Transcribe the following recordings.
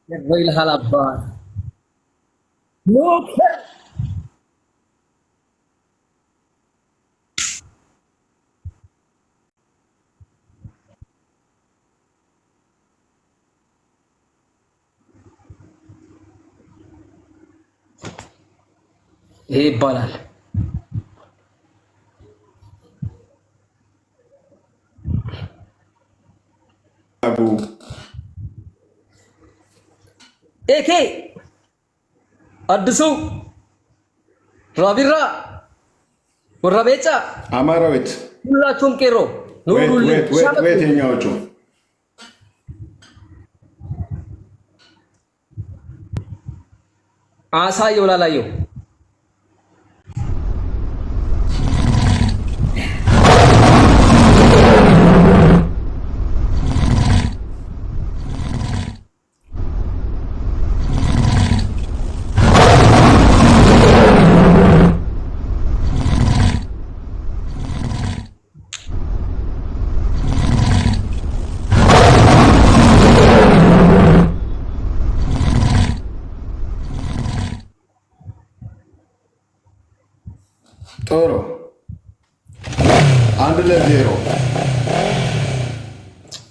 ويل هالابار نوكر ይሄ ይባላል። አቡ ኤኬ አዲሱ ራቢራ ወራቤጫ አማራዊት ሁላችሁም ቄሮ ኑሩልኝ። የኛዎቹ አሳየው ላላየው ጦሮ 1-0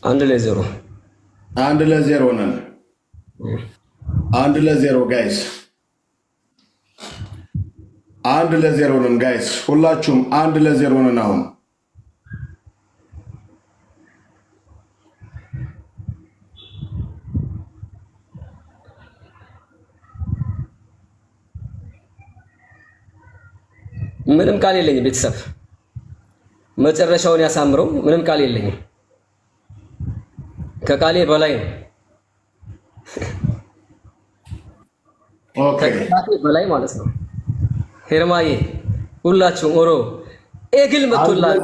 1-0 1-0 ነን። 1-0 ጋይስ 1-0 ነን ጋይስ፣ ሁላችሁም 1-0 ነን። አሁን ምንም ቃል የለኝም። ቤተሰብ መጨረሻውን ያሳምረው። ምንም ቃል የለኝም። ከቃሌ በላይ ነው። ኦኬ ከቃሌ በላይ ማለት ነው። ሄርማዬ ሁላችሁም ኦሮ ኤግል መጥቶላል።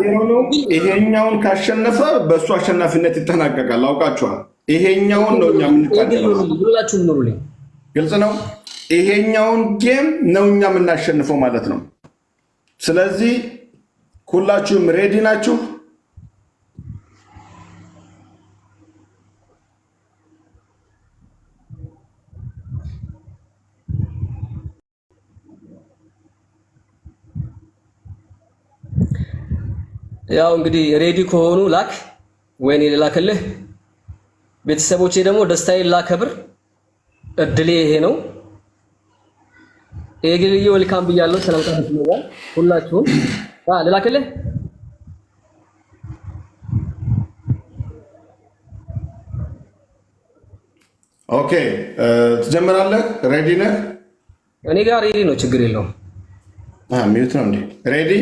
ይሄኛውን ካሸነፈ በእሱ አሸናፊነት ይጠናቀቃል። አውቃችኋል። ይሄኛውን ነው እኛ የምንቀጥለው። ሁላችሁም ኑሩልኝ። ግልጽ ነው። ይሄኛውን ጌም ነው እኛ የምናሸንፈው ማለት ነው። ስለዚህ ሁላችሁም ሬዲ ናችሁ? ያው እንግዲህ ሬዲ ከሆኑ ላክ ወይኔ ልላክልህ። ቤተሰቦቼ ደግሞ ደስታዬን ላከብር። እድሌ ይሄ ነው። ኤግልዬ ወልካም ብያለሁ። ሰላምታ ተስመኛል። ሁላችሁም ልላክልህ። ኦኬ ትጀምራለህ? ሬዲ ነህ? እኔ ጋር ሬዲ ነው፣ ችግር የለውም። ሚዩት ነው እንዴ? ሬዲ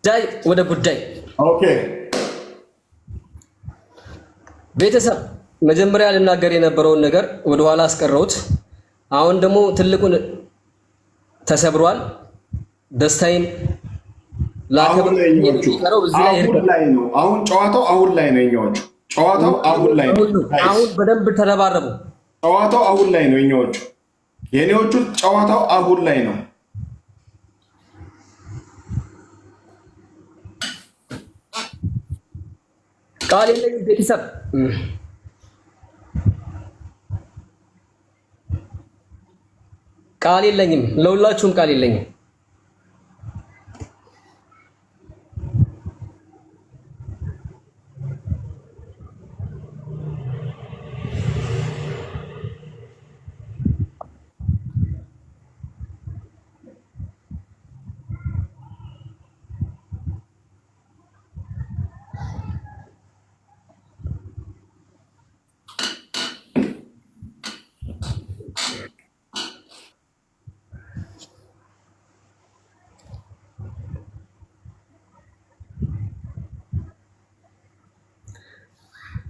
ዳይ ወደ ጉዳይ። ኦኬ ቤተሰብ መጀመሪያ ልናገር የነበረውን ነገር ወደኋላ አስቀረውት። አሁን ደግሞ ትልቁን ተሰብሯል። ደስታዬን ላከብር። አሁን ጨዋታው አሁን ላይ ነው። የኛዎቹ ጨዋታው አሁን ላይ ነው። አሁን በደንብ ተረባረቡ። ጨዋታው አሁን ላይ ነው። የኔዎቹ ጨዋታው አሁን ላይ ነው። ቃል የለኝም ቤተሰብ ቃል የለኝም። ለሁላችሁም ቃል የለኝም።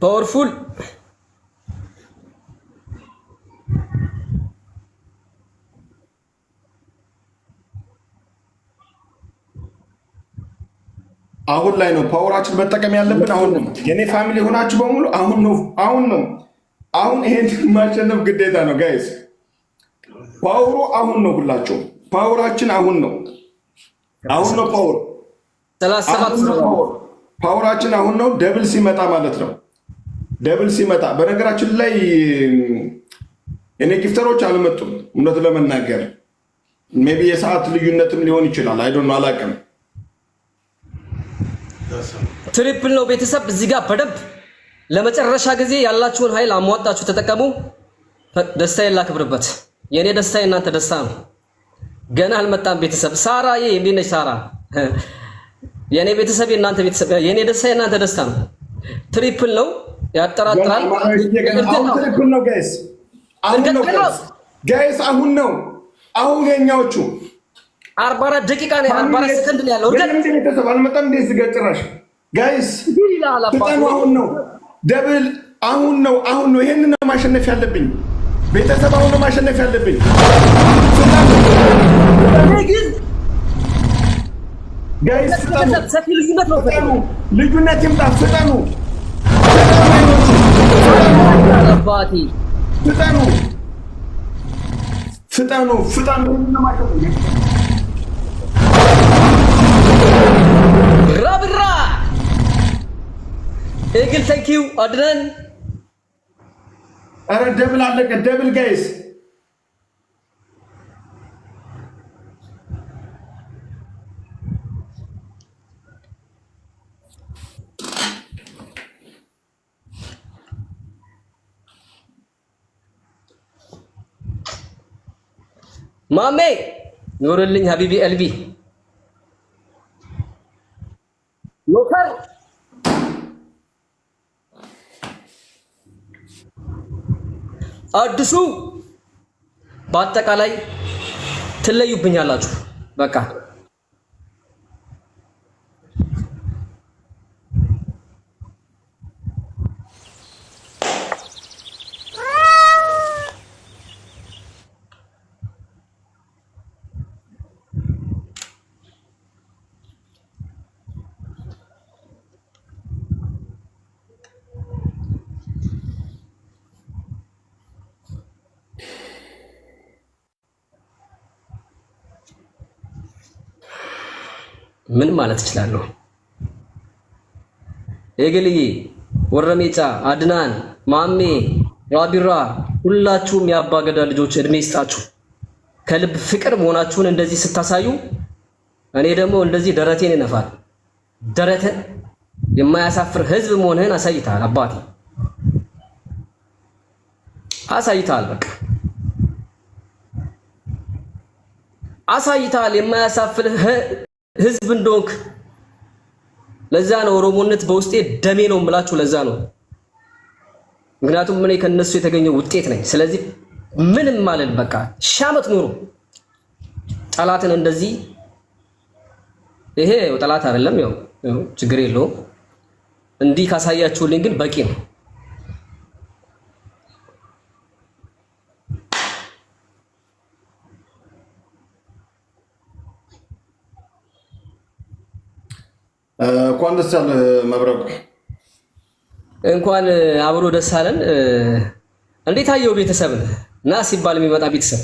ፓወርፉል አሁን ላይ ነው ፓወራችን መጠቀም ያለብን። አሁን ነው የኔ ፋሚሊ ሆናችሁ በሙሉ አሁን ይሄን ማሸነፍ ግዴታ ነው ጋይስ። ፓወሩ አሁን ነው። ሁላችሁ ፓወራችን አሁን ነው። ፓወራችን አሁን ነው። ደብል ሲመጣ ማለት ነው። ደብል ሲመጣ በነገራችን ላይ እኔ ጊፍተሮች አልመጡም። እውነት ለመናገር ሜቢ የሰዓት ልዩነትም ሊሆን ይችላል። አይዶን አላውቅም። ትሪፕል ነው ቤተሰብ። እዚህ ጋር በደንብ ለመጨረሻ ጊዜ ያላችሁን ኃይል አሟጣችሁ ተጠቀሙ። ደስታዬን ላክብርበት። የኔ ደስታ የእናንተ ደስታ ነው። ገና አልመጣም ቤተሰብ። ሳራ እንዴት ነሽ ሳራ? የኔ ቤተሰብ የእናንተ ቤተሰብ፣ የኔ ደስታ የእናንተ ደስታ ነው። ትሪፕል ነው ያጠራጥራል። ትሪፕል ነው ጋይስ። ጋይስ አሁን ነው አሁን የኛዎቹ 44 ደቂቃ ነው 44 ሰከንድ ነው ያለው። ቤተሰብ አልመጣም እንዴ ዝገጭራሽ ጋይስ ፍጠኑ። አሁን ነው ደብል አሁን ነው ይሄንን ነው ማሸነፍ ያለብኝ ቤተሰብ። አሁን ነው ማሸነፍ ያለብኝ። ጋይስ ልዩነት ይምጣ። ፍጠኑ ብራ እግል ታንኪዩ አድነን። አረ ደብል አለቀ። ደብል ጋይስ ማሜ ኑርልኝ ሀቢቢ ኤልቢ ሎከር አዲሱ በአጠቃላይ ትለዩብኛላችሁ በቃ። ምን ማለት እችላለሁ? ኤግልዬ፣ ወረሜጫ፣ አድናን፣ ማሜ፣ ራቢራ ሁላችሁም የአባገዳ ልጆች እድሜ ይስጣችሁ። ከልብ ፍቅር መሆናችሁን እንደዚህ ስታሳዩ እኔ ደግሞ እንደዚህ ደረቴን ይነፋል። ደረትን የማያሳፍር ህዝብ መሆንህን አሳይተሃል አባቴ፣ አሳይተሃል። በቃ አሳይተሃል የማያሳፍር ህዝብ እንደሆንክ። ለዛ ነው ኦሮሞነት በውስጤ ደሜ ነው የምላችሁ። ለዛ ነው ምክንያቱም እኔ ከነሱ የተገኘው ውጤት ነኝ። ስለዚህ ምንም ማለት በቃ ሻመት ኑሩ ጠላትን እንደዚህ ይሄ ጠላት አይደለም፣ ያው ችግር የለውም። እንዲህ ካሳያችሁልኝ ግን በቂ ነው። እንኳን ደስ ያለ መብረቁ፣ እንኳን አብሮ ደስ አለን። እንዴት አየው ቤተሰብን ና ሲባል የሚመጣ ቤተሰብ